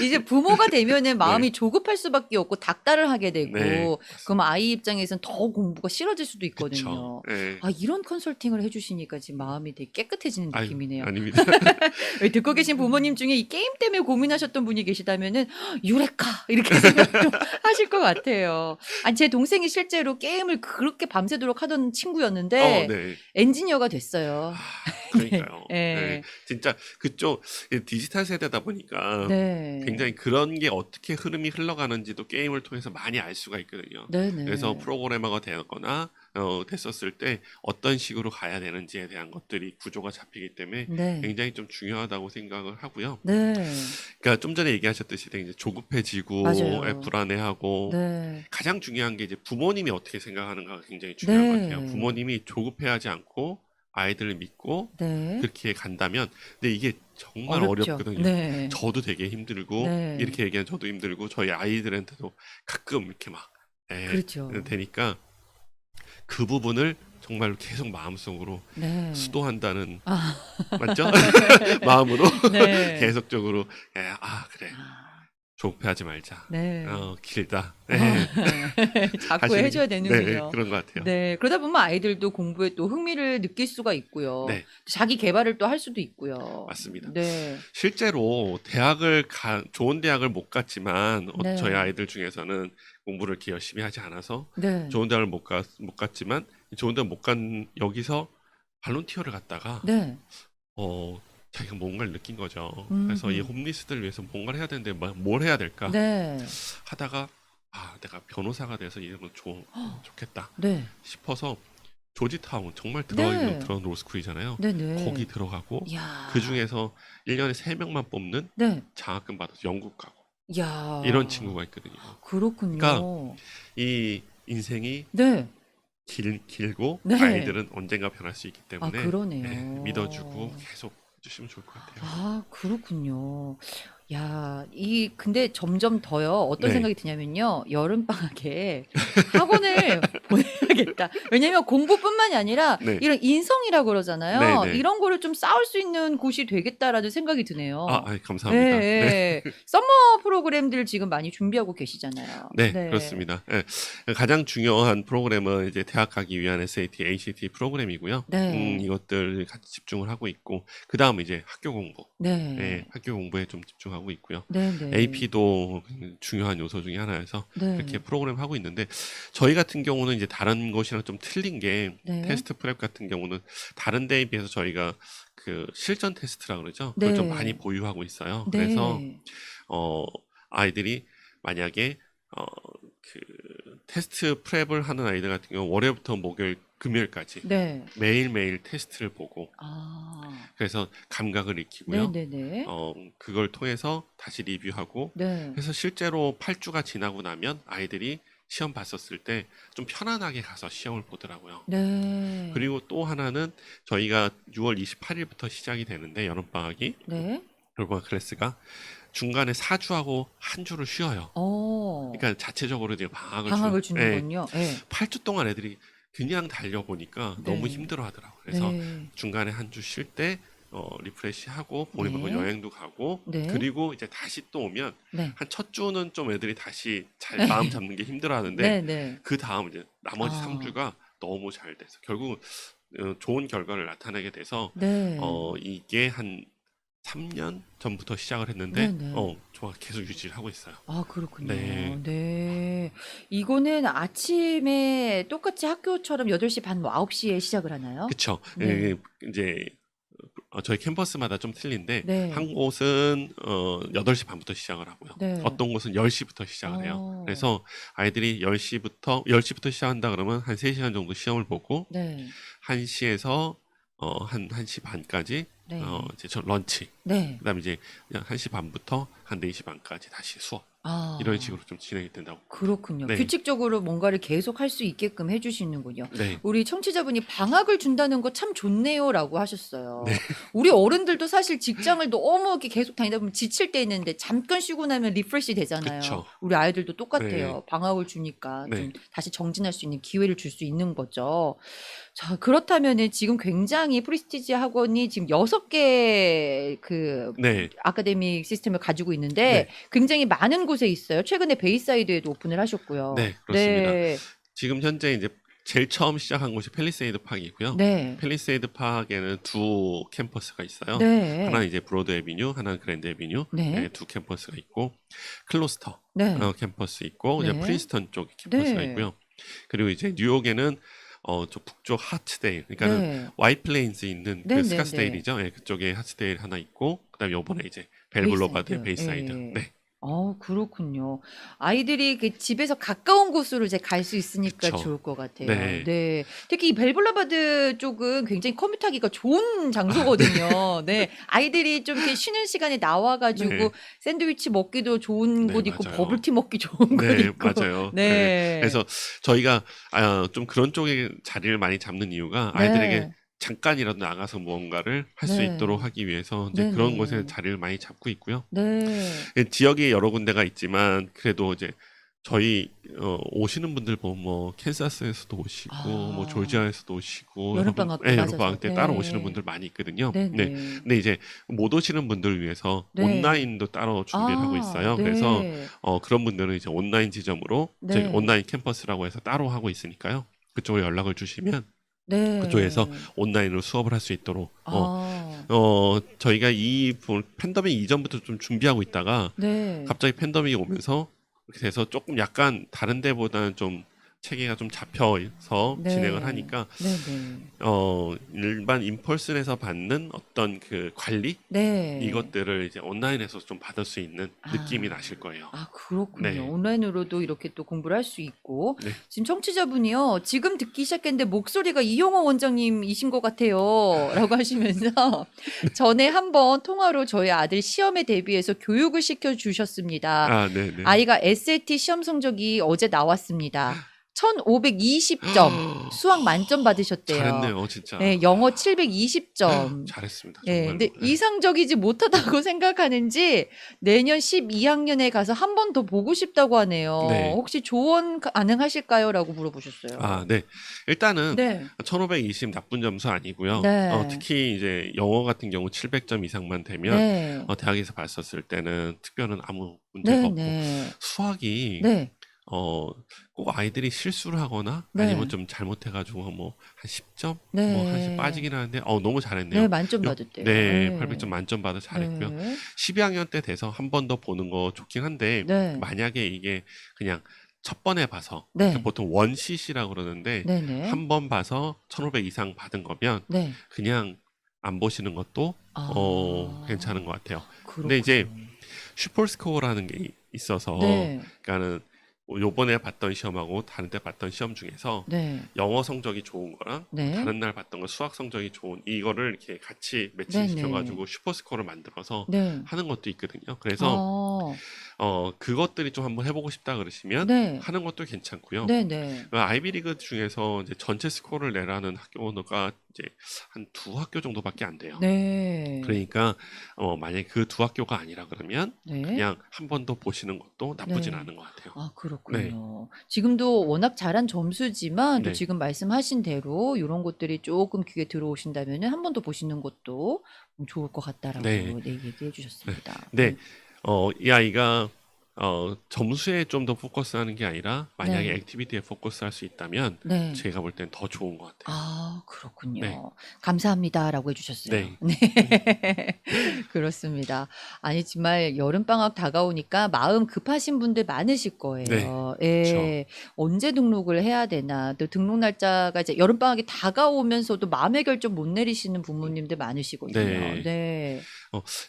이제 부모가 되면은 마음이 조급할 수밖에 없고 닥달을 하게 되고 네. 그럼 아이 입장에선 더 공부가 싫어질 수도 있거든요. 그쵸. 네. 이런 컨설팅을 해주시니까 지금 마음이 되게 깨끗해지는 아유, 느낌이네요. 아닙니다. 듣고 계신 부모님 중에 이 게임 때문에 고민하셨던 분이 계시다면은 유레카 이렇게 생각 좀 하실 것 같아요. 제 동생이 실제로 게임을 그렇게 밤새도록 하던 친구였는데 네. 엔지니어가 됐어요. 그러니까요. 네. 네. 진짜 그쪽 디지털 세대다 보니까 네. 굉장히 그런 게 어떻게 흐름이 흘러가는지도 게임을 통해서 많이 알 수가 있거든요. 네네. 그래서 프로그래머가 되거나 됐었을 때 어떤 식으로 가야 되는지에 대한 것들이 구조가 잡히기 때문에 네. 굉장히 좀 중요하다고 생각을 하고요. 네. 그러니까 좀 전에 얘기하셨듯이 되게 이제 조급해지고 맞아요. 불안해하고 네. 가장 중요한 게 이제 부모님이 어떻게 생각하는가가 굉장히 중요한 것 네. 같아요. 부모님이 조급해하지 않고 아이들을 믿고 네. 그렇게 간다면 근데 이게 정말 어렵죠. 어렵거든요. 네. 저도 되게 힘들고 네. 이렇게 얘기하면 저도 힘들고 저희 아이들한테도 가끔 이렇게 막 그렇죠. 되니까 그 부분을 정말로 계속 마음속으로 네. 수도한다는 맞죠? 마음으로 네. 계속적으로 그래 아, 조급해하지 말자. 네. 길다. 자꾸 하시는 해줘야 게- 되는군요. 네, 그런 것 같아요. 네, 그러다 보면 아이들도 공부에 또 흥미를 느낄 수가 있고요. 네. 자기 개발을 또 할 수도 있고요. 맞습니다. 네. 실제로 좋은 대학을 못 갔지만 네. 저희 아이들 중에서는 공부를 이렇게 열심히 하지 않아서 네. 좋은 대학을 못 갔지만 좋은 대학 못 간 여기서 발론티어를 갔다가 네. 자기가 뭔가를 느낀 거죠. 음. 그래서 이 홈리스들을 위해서 뭔가를 해야 되는데 뭘 해야 될까 네. 하다가 내가 변호사가 돼서 이런 거 좋겠다 네. 싶어서 조지타운 정말 네. 들어간 로스쿨이잖아요. 네. 네. 거기 들어가고 이야. 그 중에서 1년에 3명만 뽑는 네. 장학금 받아서 영국 가고 이야. 이런 친구가 있거든요. 그렇군요. 그러니까 이 인생이 네. 길고 네. 아이들은 언젠가 변할 수 있기 때문에 그러네요. 믿어주고 계속 해주시면 좋을 것 같아요. 그렇군요. 야, 근데 점점 더요. 어떤 네. 생각이 드냐면요. 여름방학에 학원을 보내야겠다. 왜냐면 공부뿐만이 아니라 네. 이런 인성이라고 그러잖아요. 네, 네. 이런 거를 좀 쌓을 수 있는 곳이 되겠다라는 생각이 드네요. 감사합니다. 네. 썸머 프로그램들 지금 많이 준비하고 계시잖아요. 네, 그렇습니다. 가장 중요한 프로그램은 이제 대학 가기 위한 SAT, ACT 프로그램이고요. 네. 이것들 같이 집중을 하고 있고 그 다음 이제 학교 공부, 네. 학교 공부에 좀 집중하고 있고요. 네. 네. AP도 중요한 요소 중에 하나여서 네. 이렇게 프로그램 하고 있는데 저희 같은 경우는 이제 다른 것이랑 좀 틀린 게 네. 테스트 프랩 같은 경우는 다른 데에 비해서 저희가 그 실전 테스트라 그러죠. 그걸 네. 좀 많이 보유하고 있어요. 네. 그래서 아이들이 만약에 그 테스트 프랩을 하는 아이들 같은 경우 월요일부터 목요일 금요일까지 네. 매일매일 테스트를 보고 그래서 감각을 익히고요. 네네네. 그걸 통해서 다시 리뷰하고 네. 그래서 실제로 8주가 지나고 나면 아이들이 시험 봤었을 때 좀 편안하게 가서 시험을 보더라고요. 네. 그리고 또 하나는 저희가 6월 28일부터 시작이 되는데 여름방학이 네. 여름방학 클래스가 중간에 4주하고 한 주를 쉬어요. 그러니까 자체적으로 이제 방학을 주는군요. 네. 8주 동안 애들이 그냥 달려보니까 너무 네. 힘들어 하더라고요. 그래서 네. 중간에 한 주 쉴 때 리프레시하고 본인하고 네. 여행도 가고 네. 그리고 이제 다시 또 오면 네. 한 첫 주는 좀 애들이 다시 잘 마음 잡는 게 힘들어 하는데 네. 네. 그 다음 이제 나머지 아. 3주가 너무 잘 돼서 결국 좋은 결과를 나타내게 돼서 네. 이게 한 3년 전부터 시작을 네. 했는데 네. 좋아 계속 유지를 하고 있어요. 아, 그렇군요. 네. 네. 이거는 아침에 똑같이 학교처럼 8시 반, 뭐 9시에 시작을 하나요? 그쵸. 네. 이제 저희 캠퍼스마다 좀 틀린데 네. 한 곳은 8시 반부터 시작을 하고요. 네. 어떤 곳은 10시부터 시작을 해요. 어. 그래서 아이들이 10시부터 시작한다 그러면 한 3시간 정도 시험을 보고 네. 1시에서 한 1시 반까지 네. 이제 런치. 네. 그다음에 이제 그냥 1시 반부터 한 4시 반까지 다시 수업. 아. 이런 식으로 좀 진행이 된다고. 그렇군요. 네. 규칙적으로 뭔가를 계속 할 수 있게끔 해주시는군요. 네. 우리 청취자분이 방학을 준다는 거 참 좋네요라고 하셨어요. 네. 우리 어른들도 사실 직장을 너무 이렇게 계속 다니다 보면 지칠 때 있는데 잠깐 쉬고 나면 리프레시 되잖아요. 그쵸. 우리 아이들도 똑같아요. 네. 방학을 주니까 네. 좀 다시 정진할 수 있는 기회를 줄 수 있는 거죠. 자, 그렇다면은 지금 굉장히 프리스티지 학원이 지금 6개 그 네. 아카데믹 시스템을 가지고 있는데 네. 굉장히 많은 곳에 있어요. 최근에 베이사이드에도 오픈을 하셨고요. 네, 그렇습니다. 네. 지금 현재 이제 제일 처음 시작한 곳이 팰리세이드 파크이고요. 네. 팰리세이드 파크에는 두 캠퍼스가 있어요. 네. 하나는 이제 브로드 애비뉴, 하나는 그랜드 애비뉴. 네. 네, 두 캠퍼스가 있고 클로스터 네. 캠퍼스 있고 이제 네. 프린스턴 쪽 캠퍼스가 네. 있고요. 그리고 이제 뉴욕에는 저 북쪽 하츠데일, 그러니까는 네. 와이트플레인스 있는 네, 그 네, 스카스데일이죠. 네, 그쪽에 하츠데일 하나 있고 그다음에 요번에 이제 벨블로바드 베이사이드. 네. 네. 그렇군요. 아이들이 그 집에서 가까운 곳으로 이제 갈 수 있으니까 그쵸. 좋을 것 같아요. 네. 네. 특히 이 벨블라바드 쪽은 굉장히 컴퓨터하기가 좋은 장소거든요. 네. 아이들이 좀 이렇게 쉬는 시간에 나와가지고 네. 샌드위치 먹기도 좋은 네, 곳 있고 맞아요. 버블티 먹기 좋은 곳 네, 있고. 맞아요. 네. 그래서 저희가 좀 그런 쪽에 자리를 많이 잡는 이유가 아이들에게 네. 잠깐이라도 나가서 무언가를 할 수 네. 있도록 하기 위해서 이제 네, 그런 네. 곳에 자리를 많이 잡고 있고요. 네. 지역이 여러 군데가 있지만 그래도 이제 저희 오시는 분들 보면 뭐 캔사스에서도 오시고 뭐 조지아에서도 오시고 여름방학 때 네, 맞아서. 여름방학 때 따로 네. 오시는 분들 많이 있거든요. 네, 네. 네. 근데 이제 못 오시는 분들을 위해서 네. 온라인도 따로 준비를 하고 있어요. 네. 그래서 그런 분들은 이제 온라인 지점으로 네. 저희 온라인 캠퍼스라고 해서 따로 하고 있으니까요. 그쪽으로 연락을 주시면 네. 그쪽에서 온라인으로 수업을 할 수 있도록 저희가 이 팬데믹 이전부터 좀 준비하고 있다가 네. 갑자기 팬데믹이 오면서 그렇게 돼서 조금 약간 다른 데보다는 좀 체계가 좀 잡혀서 네. 진행을 하니까 네네. 일반 인펄슨에서 받는 어떤 그 관리 네. 이것들을 이제 온라인에서 좀 받을 수 있는 아. 느낌이 나실 거예요. 그렇군요. 네. 온라인으로도 이렇게 또 공부를 할 수 있고. 네. 지금 청취자분이요. 지금 듣기 시작했는데 목소리가 이용호 원장님이신 것 같아요. 라고 하시면서 전에 한번 통화로 저희 아들 시험에 대비해서 교육을 시켜주셨습니다. 네네. 아이가 SAT 시험 성적이 어제 나왔습니다. 1520점 수학 만점 받으셨대요. 잘했네요, 진짜. 네, 영어 720점. 잘했습니다. 네, 정말로. 근데 이상적이지 못하다고 생각하는지 내년 12학년에 가서 한 번 더 보고 싶다고 하네요. 네. 혹시 조언 가능하실까요? 라고 물어보셨어요. 네. 일단은 네. 1520 나쁜 점수 아니고요. 네. 특히 이제 영어 같은 경우 700점 이상만 되면 네. 대학에서 봤었을 때는 특별은 아무 문제가 네, 없고 네. 수학이 네. 꼭 아이들이 실수를 하거나 네. 아니면 좀 잘못해가지고 뭐 한 10점 네. 뭐 한씩 빠지긴 하는데 너무 잘했네요. 네, 만점 받았대요. 네, 800점 만점 받아 잘했고요. 네. 12학년 때 돼서 한 번 더 보는 거 좋긴 한데 네. 만약에 이게 그냥 첫 번에 봐서 네. 그러니까 보통 원CC라고 그러는데 네, 네. 한 번 봐서 1500 이상 받은 거면 네. 그냥 안 보시는 것도 괜찮은 것 같아요. 근데 이제 슈퍼스코어라는 게 있어서 네. 그러니까는 요번에 봤던 시험하고 다른 때 봤던 시험 중에서 네. 영어 성적이 좋은 거랑 네. 다른 날 봤던 거 수학 성적이 좋은 이거를 이렇게 같이 네, 매칭시켜가지고 슈퍼스코어를 만들어서 네. 하는 것도 있거든요. 그래서 그것들이 좀 한번 해보고 싶다 그러시면 네. 하는 것도 괜찮고요. 네네. 아이비리그 중에서 이제 전체 스코어를 내라는 학교가 이제 한 두 학교 정도밖에 안 돼요. 네. 그러니까 만약에 그 두 학교가 아니라 그러면 네. 그냥 한 번 더 보시는 것도 나쁘진 네. 않은 것 같아요. 아, 네, 그렇군요. 지금도 워낙 잘한 점수지만 또 네, 지금 말씀하신 대로 요런 것들이 쪼끔 귀에 들어오신다면은 한 번 더 보시는 것도 좋을 것 네, 같다라고 네, 얘기해 네. 주셨습니다. 근데 이 아이가 점수에 좀 더 포커스하는 게 아니라 만약에 네. 액티비티에 포커스할 수 있다면 네. 제가 볼 땐 더 좋은 것 같아요. 아, 네, 그렇군요. 감사합니다라고 해 주셨어요. 네, 네. 그렇습니다. 아니, 정말 여름방학 다가오니까 마음 급하신 분들 많으실 네, 거예요. 그렇죠. 예. 언제 등록을 해야 되나. 또 등록 날짜가 이제 여름방학이 다가오면서도 마음의 결정 못 내리시는 부모님들 많으시거든요. 네. 네.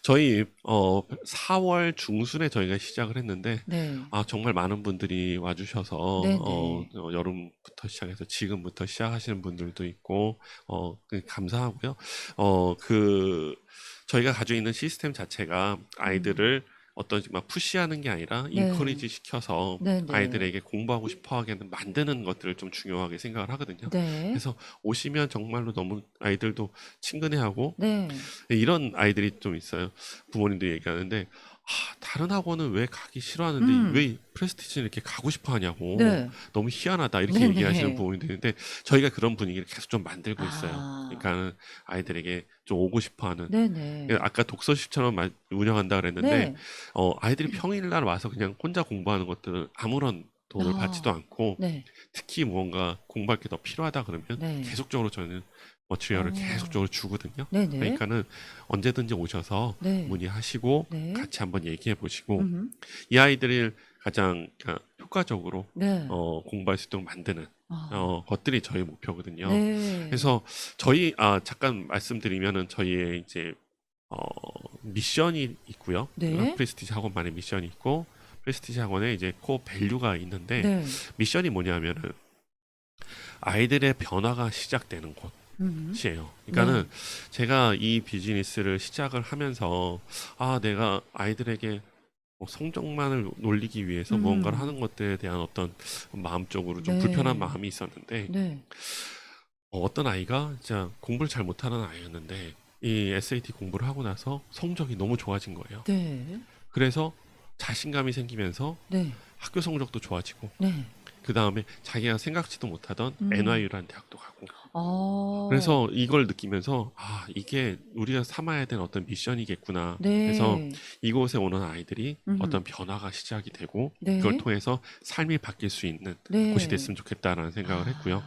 저희 4월 중순에 저희가 시작을 했는데 네. 정말 많은 분들이 와주셔서 네네. 여름부터 시작해서 지금부터 시작하시는 분들도 있고 감사하고요. 저희가 가지고 있는 시스템 자체가 아이들을 어떤 막 푸시하는 게 아니라 네. 인커리지 시켜서 네네. 아이들에게 공부하고 싶어하게 만드는 것들을 좀 중요하게 생각을 하거든요. 네. 그래서 오시면 정말로 너무 아이들도 친근해하고 네. 이런 아이들이 좀 있어요. 부모님들이 얘기하는데 다른 학원은 왜 가기 싫어하는데 음. 왜 프레스티지는 이렇게 가고 싶어 하냐고 네. 너무 희한하다 이렇게 얘기하시는 네네. 부모님들인데 저희가 그런 분위기를 계속 좀 만들고 있어요. 아. 그러니까 아이들에게 좀 오고 싶어 하는 네네. 아까 독서실처럼 운영한다 그랬는데 네. 아이들이 평일날 와서 그냥 혼자 공부하는 것들은 아무런 돈을 받지도 아. 않고 네. 특히 무언가 공부할 게 더 필요하다 그러면 네. 계속적으로 저는 머티리얼을 어. 계속적으로 주거든요. 네네. 그러니까는 언제든지 오셔서 네. 문의하시고 네. 같이 한번 얘기해 보시고 음흠. 이 아이들을 가장 효과적으로 네. 공부할 수 있도록 만드는 아. 것들이 저희 목표거든요. 네. 그래서 저희 잠깐 말씀드리면은 저희의 이제 미션이 있고요. 네. 프레스티지 학원만의 미션이 있고 프레스티지 학원에 이제 코어 밸류가 있는데 네. 미션이 뭐냐면은 아이들의 변화가 시작되는 음흠. 곳이에요. 그러니까는 네. 제가 이 비즈니스를 시작을 하면서 내가 아이들에게 성적만을 놀리기 위해서 무언가를 하는 것들에 대한 어떤 마음적으로 좀 불편한 네. 마음이 있었는데 네. 어떤 아이가 진짜 공부를 잘 못하는 아이였는데 이 SAT 공부를 하고 나서 성적이 너무 좋아진 거예요. 네. 그래서 자신감이 생기면서 네. 학교 성적도 좋아지고 네. 그 다음에 자기가 생각지도 못하던 음. NYU라는 대학도 가고 아. 그래서 이걸 느끼면서 이게 우리가 삼아야 되는 어떤 미션이겠구나. 그래서 네. 이곳에 오는 아이들이 음흠. 어떤 변화가 시작이 되고 네. 그걸 통해서 삶이 바뀔 수 있는 곳이 네. 됐으면 좋겠다라는 생각을 했고요.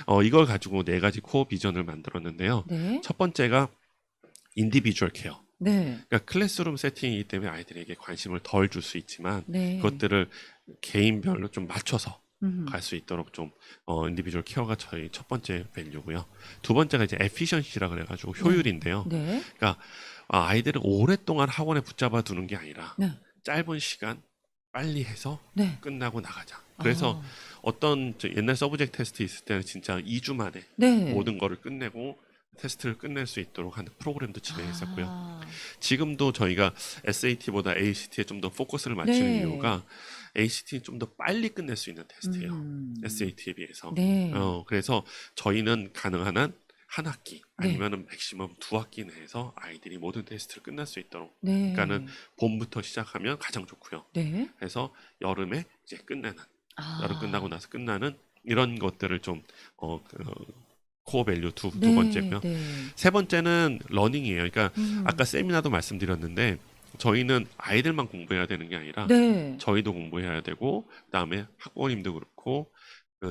아. 이걸 가지고 4가지 코어 비전을 만들었는데요. 네. 첫 번째가 인디비주얼 케어. 네. 그러니까 클래스룸 세팅이기 때문에 아이들에게 관심을 덜 줄 수 있지만 네. 그것들을 개인별로 좀 맞춰서 음흠. 갈 수 있도록 좀 인디비주얼 케어가 저희 첫 번째 밸류고요. 두 번째가 이제 에피션시라 그래가지고 효율인데요. 네. 그러니까 아이들을 오랫동안 학원에 붙잡아 두는 게 아니라 네. 짧은 시간 빨리 해서 네. 끝나고 나가자. 그래서 아. 어떤 옛날 서브젝트 테스트 있을 때는 진짜 2주 만에 네. 모든 거를 끝내고 테스트를 끝낼 수 있도록 하는 프로그램도 진행했었고요. 아. 지금도 저희가 SAT보다 ACT에 좀 더 포커스를 맞추는 네. 이유가 ACT는 좀 더 빨리 끝낼 수 있는 테스트예요. SAT에 비해서. 네. 그래서 저희는 가능한 한 한 학기 네. 아니면은 맥시멈 2학기 내에서 아이들이 모든 테스트를 끝낼 수 있도록. 네. 그러니까는 봄부터 시작하면 가장 좋고요. 네. 그래서 여름에 이제 끝내는 여름 아. 끝나고 나서 끝나는 이런 것들을 좀 코어 밸류 두 네. 번째고요. 네. 세 번째는 러닝이에요. 그러니까 아까 세미나도 말씀드렸는데 저희는 아이들만 공부해야 되는 게 아니라 네. 저희도 공부해야 되고 그다음에 학부모님도 그렇고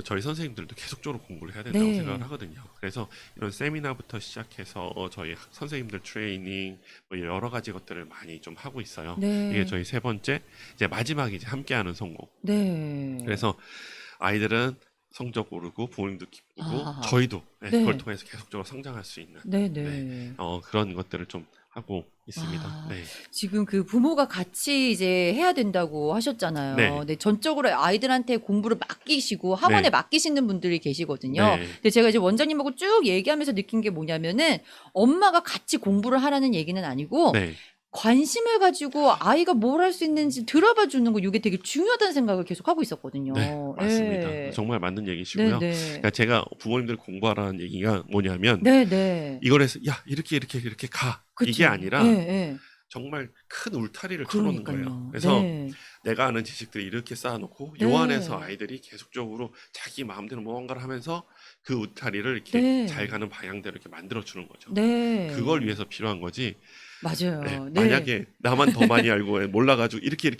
저희 선생님들도 계속적으로 공부를 해야 된다고 네. 생각을 하거든요. 그래서 이런 세미나부터 시작해서 저희 선생님들 트레이닝 뭐 여러 가지 것들을 많이 좀 하고 있어요. 네. 이게 저희 세 번째 이제 마지막이 이제 함께하는 성공. 네. 그래서 아이들은 성적 오르고 부모님도 기쁘고 아. 저희도 네. 그걸 통해서 계속적으로 성장할 수 있는 네네. 그런 것들을 좀 하고 있습니다. 아. 네. 지금 그 부모가 같이 이제 해야 된다고 하셨잖아요. 네. 네, 전적으로 아이들한테 공부를 맡기시고 학원에 네. 맡기시는 분들이 계시거든요. 네. 근데 제가 이제 원장님하고 쭉 얘기하면서 느낀 게 뭐냐면은 엄마가 같이 공부를 하라는 얘기는 아니고 네. 관심을 가지고 아이가 뭘 할 수 있는지 들어봐 주는 거 이게 되게 중요하다는 생각을 계속 하고 있었거든요. 네, 맞습니다. 예. 정말 맞는 얘기시고요. 네네. 그러니까 제가 부모님들 공부하라는 얘기가 뭐냐면 네네. 이걸 해서 야 이렇게 가 이게 그쵸. 아니라 예, 예. 정말 큰 울타리를 쳐놓는 거예요. 그러니까요. 그래서 네. 내가 아는 지식들을 이렇게 쌓아놓고 네. 요 안에서 아이들이 계속적으로 자기 마음대로 무언가를 하면서 그 울타리를 이렇게 네. 잘 가는 방향대로 이렇게 만들어주는 거죠. 네. 그걸 위해서 필요한 거지. 맞아요. 네, 네. 만약에 나만 더 많이 알고 몰라가지고 이렇게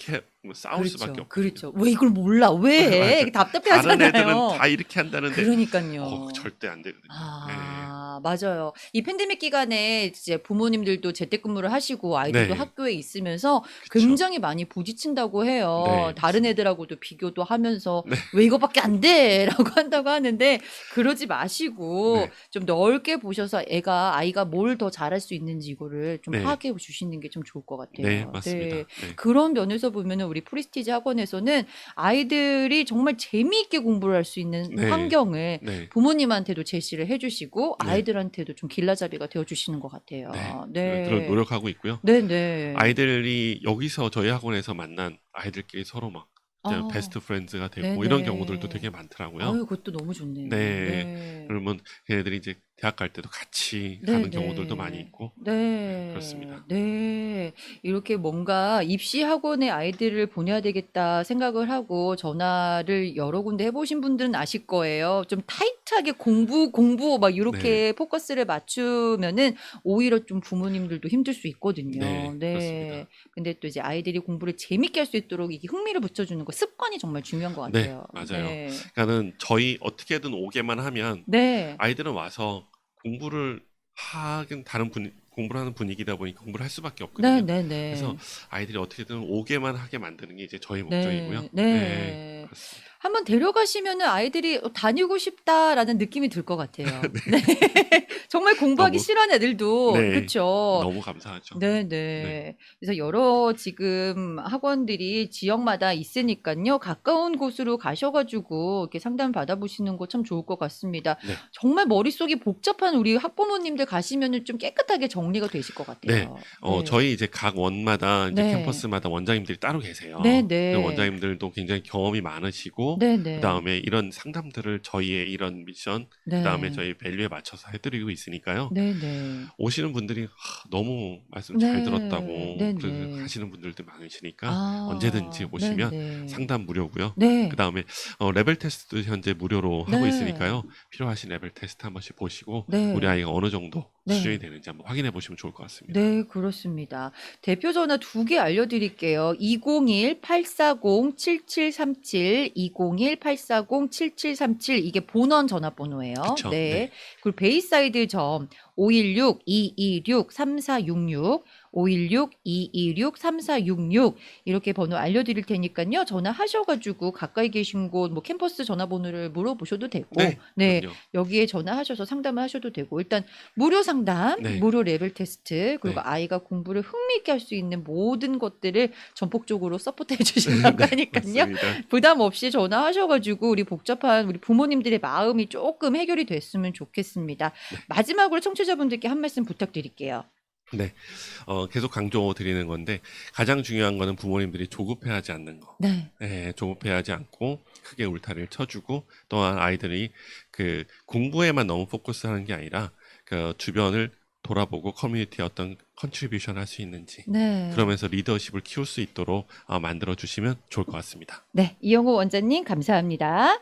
뭐 싸울 그렇죠. 수밖에 없거든요. 그렇죠. 왜 이걸 몰라? 왜 해? 맞아요. 이게 답답해하잖아요. 다른 애들은 다 이렇게 한다는데 그러니까요. 절대 안 되거든요. 아, 맞아요. 이 팬데믹 기간에 이제 부모님들도 재택근무를 하시고 아이들도 네. 학교에 있으면서 그쵸. 굉장히 많이 부딪힌다고 해요. 네, 다른 맞습니다. 애들하고도 비교도 하면서 네. 왜 이거밖에 안 돼? 라고 한다고 하는데 그러지 마시고 네. 좀 넓게 보셔서 아이가 뭘 더 잘할 수 있는지 이거를 좀 네. 파악해 주시는 게 좀 좋을 것 같아요. 네, 맞습니다. 네. 그런 면에서 보면은 우리 프리스티지 학원에서는 아이들이 정말 재미있게 공부를 할 수 있는 네. 환경을 네. 부모님한테도 제시를 해주시고 네. 아이들한테도 좀 길라잡이가 되어주시는 것 같아요. 네. 그런 노력하고 있고요. 네네. 아이들이 여기서 저희 학원에서 만난 아이들끼리 서로 막 베스트 프렌즈가 되고 네네. 이런 경우들도 되게 많더라고요. 아유, 그것도 너무 좋네요. 네. 그러면 걔네들이 이제 대학 갈 때도 같이 가는 경우들도 많이 있고. 네. 그렇습니다. 네. 이렇게 뭔가 입시 학원에 아이들을 보내야 되겠다 생각을 하고 전화를 여러 군데 해보신 분들은 아실 거예요. 좀 타이트하게 공부 막 이렇게 포커스를 맞추면은 오히려 좀 부모님들도 힘들 수 있거든요. 네, 그렇습니다. 근데 또 이제 아이들이 공부를 재밌게 할 수 있도록 이게 흥미를 붙여주는 거 습관이 정말 중요한 것 네, 같아요. 맞아요. 네. 그러니까는 저희 어떻게든 오게만 하면 네. 아이들은 와서 공부를 하긴 공부를 하는 분위기다 보니까 공부를 할 수밖에 없거든요. 네네네. 그래서 아이들이 어떻게든 오게만 하게 만드는 게 이제 저희 목적이고요. 네. 그렇습니다. 한번 데려가시면은 아이들이 다니고 싶다라는 느낌이 들 것 같아요. 네. 정말 공부하기 너무- 싫어하는 애들도 네. 그렇죠. 너무 감사하죠. 네네. 그래서 여러 지금 학원들이 지역마다 있으니까요. 가까운 곳으로 가셔가지고 이렇게 상담 받아보시는 거 참 좋을 것 같습니다. 네. 정말 머릿속이 복잡한 우리 학부모님들 가시면은 좀 깨끗하게 정리가 되실 것 같아요. 저희 이제 각 원마다 이제 네. 캠퍼스마다 원장님들이 따로 계세요. 네네. 그 원장님들도 굉장히 경험이 많으시고 네네. 그다음에 이런 상담들을 저희의 이런 미션 네. 그다음에 저희 밸류에 맞춰서 해드리고 있으니까요. 네네. 오시는 분들이 너무 말씀 잘 네. 들었다고 네네. 그렇게 하시는 분들도 많으시니까 아, 언제든지 오시면 네네. 상담 무료고요. 네. 그다음에 레벨 테스트도 현재 무료로 하고 네. 있으니까요. 필요하신 레벨 테스트 한 번씩 보시고 네. 우리 아이가 어느 정도 네. 수준이 되는지 한번 확인해 보시면 좋을 것 같습니다. 네, 그렇습니다. 대표 전화 2개 알려드릴게요. 201-840-7737, 201-840-7737 이게 본원 전화번호예요. 그쵸, 네. 네. 그리고 베이사이드 점 516-226-3466, 516-226-3466 이렇게 번호 알려드릴 테니까요. 전화하셔가지고 가까이 계신 곳 뭐 캠퍼스 전화번호를 물어보셔도 되고, 네, 그럼요. 여기에 전화하셔서 상담을 하셔도 되고 일단 무료 상담, 네. 무료 레벨 테스트 그리고 네. 아이가 공부를 흥미있게 할 수 있는 모든 것들을 전폭적으로 서포트해 주신다고 하니까요. 맞습니다. 부담 없이 전화하셔가지고 우리 복잡한 우리 부모님들의 마음이 조금 해결이 됐으면 좋겠습니다. 마지막으로 청취자분들께 한 말씀 부탁드릴게요. 네, 계속 강조 드리는 건데 가장 중요한 거는 부모님들이 조급해하지 않는 거. 네. 네, 조급해하지 않고 크게 울타리를 쳐주고 또한 아이들이 그 공부에만 너무 포커스하는 게 아니라 그 주변을 돌아보고 커뮤니티에 어떤 컨트리뷰션 할 수 있는지 네. 그러면서 리더십을 키울 수 있도록 만들어 주시면 좋을 것 같습니다. 네, 이영호 원장님 감사합니다.